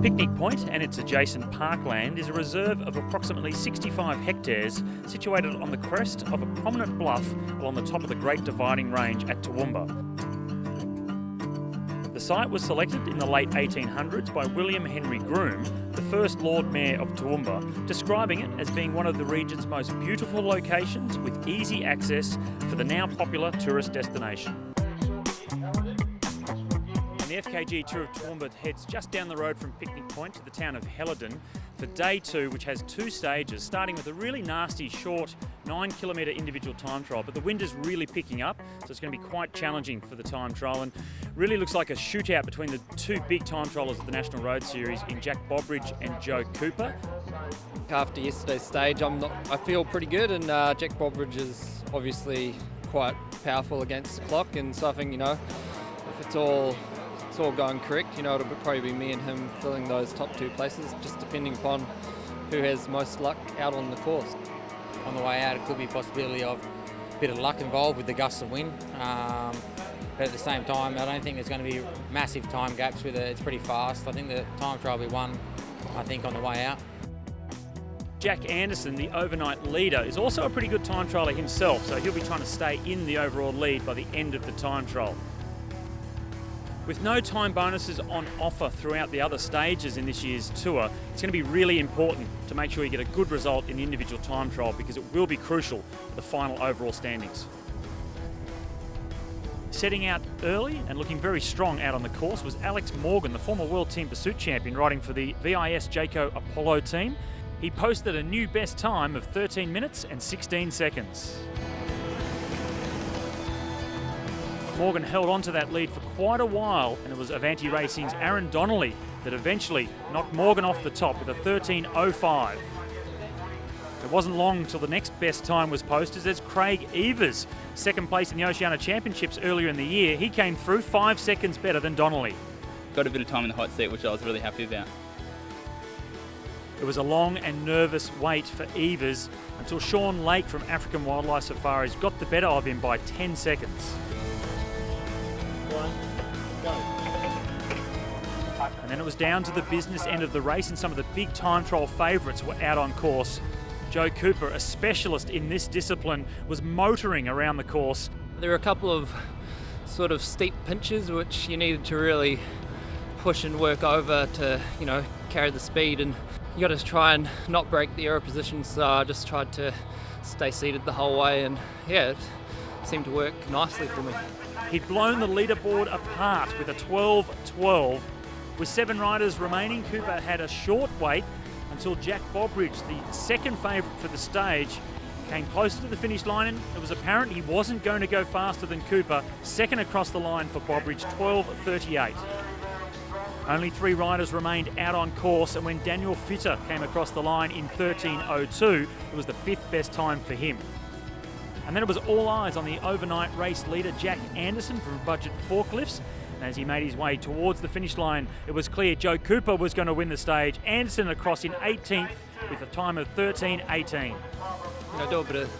Picnic Point and its adjacent parkland is a reserve of approximately 65 hectares situated on the crest of a prominent bluff along the top of the Great Dividing Range at Toowoomba. The site was selected in the late 1800s by William Henry Groome, the first Lord Mayor of Toowoomba, describing it as being one of the region's most beautiful locations with easy access for the now popular tourist destination. The FKG Tour of Toowoomba heads just down the road from Picnic Point to the town of Helidon for day 2, which has 2 stages, starting with a really nasty, short 9-kilometre individual time trial. But the wind is really picking up, so it's going to be quite challenging for the time trial, and really looks like a shootout between the 2 big time triallers of the National Road Series in Jack Bobridge and Joe Cooper. After yesterday's stage, I feel pretty good, and Jack Bobridge is obviously quite powerful against the clock, and so I think, if it's all going correct, it'll probably be me and him filling those top 2 places, just depending upon who has most luck out on the course. On the way out, it could be a possibility of a bit of luck involved with the gusts of wind, but at the same time, I don't think there's going to be massive time gaps with it. It's pretty fast. I think the time trial will be won, on the way out. Jack Anderson, the overnight leader, is also a pretty good time trialer himself, so he'll be trying to stay in the overall lead by the end of the time trial. With no time bonuses on offer throughout the other stages in this year's tour, it's going to be really important to make sure you get a good result in the individual time trial, because it will be crucial for the final overall standings. Setting out early and looking very strong out on the course was Alex Morgan, the former World Team Pursuit champion, riding for the VIS Jayco Apollo team. He posted a new best time of 13 minutes and 16 seconds. Morgan held on to that lead for quite a while, and it was Avanti Racing's Aaron Donnelly that eventually knocked Morgan off the top with a 13.05. It wasn't long until the next best time was posted as Craig Evers, second place in the Oceania Championships earlier in the year. He came through 5 seconds better than Donnelly. Got a bit of time in the hot seat, which I was really happy about. It was a long and nervous wait for Evers until Sean Lake from African Wildlife Safaris got the better of him by 10 seconds. And then it was down to the business end of the race, and some of the big time trial favourites were out on course. Joe Cooper, a specialist in this discipline, was motoring around the course. There were a couple of sort of steep pinches which you needed to really push and work over to, carry the speed, and you got to try and not break the aero position, so I just tried to stay seated the whole way, and it seemed to work nicely for me. He'd blown the leaderboard apart with a 12.12. With 7 riders remaining, Cooper had a short wait until Jack Bobridge, the second favourite for the stage, came closer to the finish line, and it was apparent he wasn't going to go faster than Cooper. Second across the line for Bobridge, 12.38. Only 3 riders remained out on course, and when Daniel Fitter came across the line in 13.02, it was the 5th best time for him. And then it was all eyes on the overnight race leader, Jack Anderson from Budget Forklifts. And as he made his way towards the finish line, it was clear Joe Cooper was going to win the stage. Anderson across in 18th with a time of 13.18. Do a bit of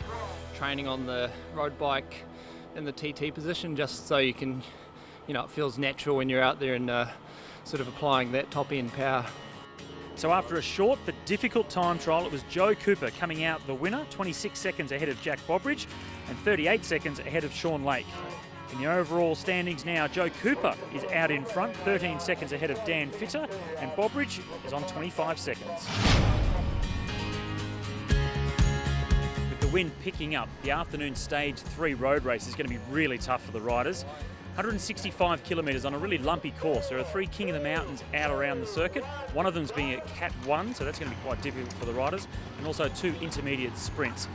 training on the road bike in the TT position, just so you can, it feels natural when you're out there and sort of applying that top end power. So after a short but difficult time trial, it was Joe Cooper coming out the winner, 26 seconds ahead of Jack Bobridge and 38 seconds ahead of Sean Lake. In the overall standings now, Joe Cooper is out in front, 13 seconds ahead of Dan Fitter, and Bobridge is on 25 seconds. With the wind picking up, the afternoon Stage 3 road race is going to be really tough for the riders. 165 kilometres on a really lumpy course. There are 3 King of the Mountains out around the circuit. One of them's being at Cat 1, so that's going to be quite difficult for the riders, and also 2 intermediate sprints.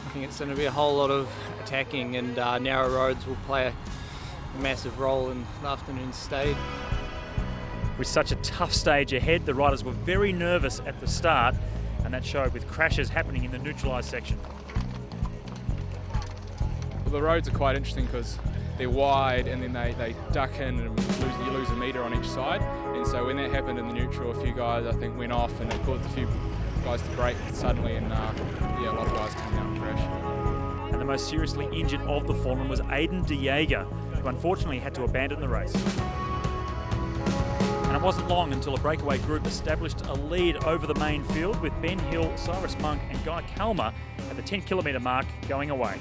I think it's going to be a whole lot of attacking, and narrow roads will play a massive role in the afternoon stage. With such a tough stage ahead, the riders were very nervous at the start, and that showed with crashes happening in the neutralised section. Well, the roads are quite interesting because they're wide, and then they duck in and you lose a metre on each side. And so when that happened in the neutral, a few guys I think went off, and it caused a few guys to brake suddenly, and a lot of guys came out and crashed. And the most seriously injured of the fallen was Aidan De Jager, who unfortunately had to abandon the race. And it wasn't long until a breakaway group established a lead over the main field with Ben Hill, Cyrus Monk and Guy Calmer at the 10-kilometre mark going away.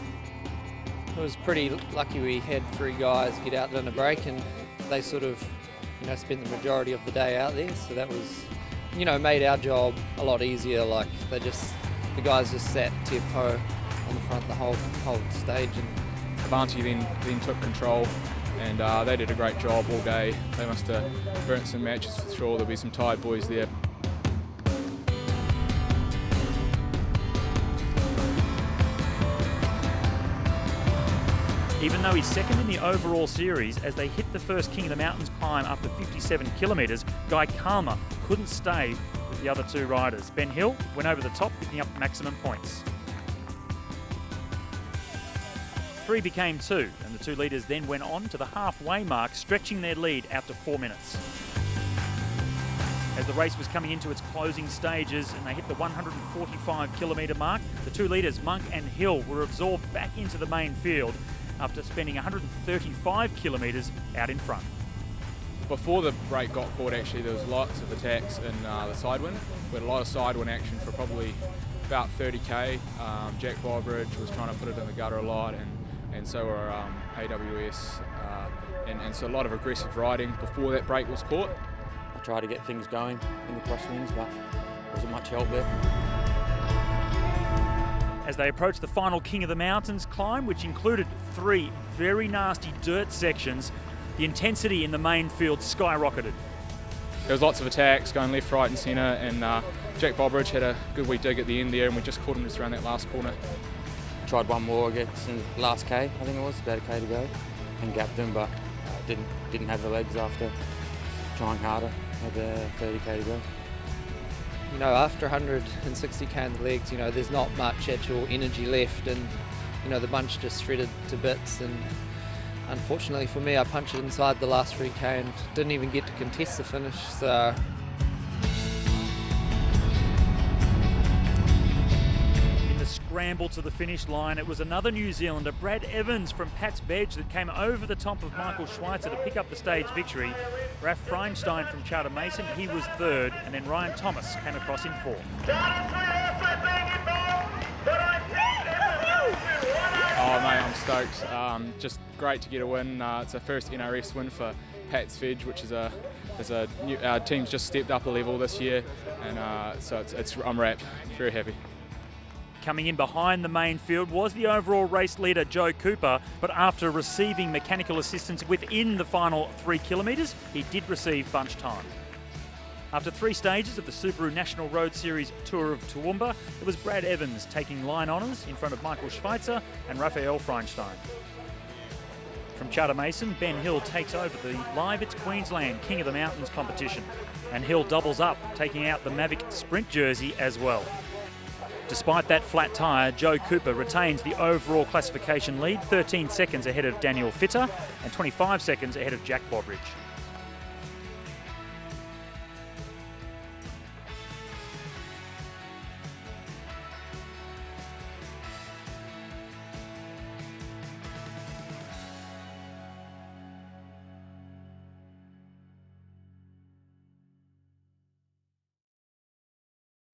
It was pretty lucky we had 3 guys get out on a break, and they sort of, spent the majority of the day out there. So that was, made our job a lot easier. Like the guys just sat tempo on the front the whole stage. And Avanti then took control, and they did a great job all day. They must have burnt some matches for sure. There'll be some tired boys there. Even though he's second in the overall series, as they hit the first King of the Mountains climb up to 57 kilometres, Guy Calmer couldn't stay with the other 2 riders. Ben Hill went over the top, picking up maximum points. 3 became 2, and the 2 leaders then went on to the halfway mark, stretching their lead out to 4 minutes. As the race was coming into its closing stages and they hit the 145 kilometre mark, the 2 leaders, Monk and Hill, were absorbed back into the main field after spending 135 kilometres out in front. Before the break got caught, actually, there was lots of attacks in the sidewind. We had a lot of sidewind action for probably about 30k. Jack Bobridge was trying to put it in the gutter a lot, and so were AWS, and so a lot of aggressive riding before that break was caught. I tried to get things going in the crosswinds, but there wasn't much help there. As they approached the final King of the Mountains climb, which included 3 very nasty dirt sections, the intensity in the main field skyrocketed. There was lots of attacks going left, right and centre, and Jack Bobridge had a good wee dig at the end there, and we just caught him just around that last corner. Tried one more against the last K, I think it was, about a K to go, and gapped him, but didn't have the legs after trying harder at the 30k to go. After 160k in the legs, there's not much actual energy left, and the bunch just shredded to bits. And unfortunately for me, I punched it inside the last 3k and didn't even get to contest the finish. So in the scramble to the finish line, it was another New Zealander, Brad Evans from Pat's Veg, that came over the top of Michael Schweitzer to pick up the stage victory. Raf Freinstein from Charter Mason, he was 3rd, and then Ryan Thomas came across in 4th. Oh mate, I'm stoked. Just great to get a win. It's a first NRS win for Pat's Veg, which is our team's just stepped up a level this year, and so I'm wrapped, very happy. Coming in behind the main field was the overall race leader, Joe Cooper, but after receiving mechanical assistance within the final 3 kilometres, he did receive bunch time. After 3 stages of the Subaru National Road Series Tour of Toowoomba, it was Brad Evans taking line honours in front of Michael Schweitzer and Raphael Freinstein. From Charter Mason, Ben Hill takes over the Live It's Queensland King of the Mountains competition, and Hill doubles up, taking out the Mavic Sprint jersey as well. Despite that flat tyre, Joe Cooper retains the overall classification lead, 13 seconds ahead of Daniel Fitter and 25 seconds ahead of Jack Bobridge.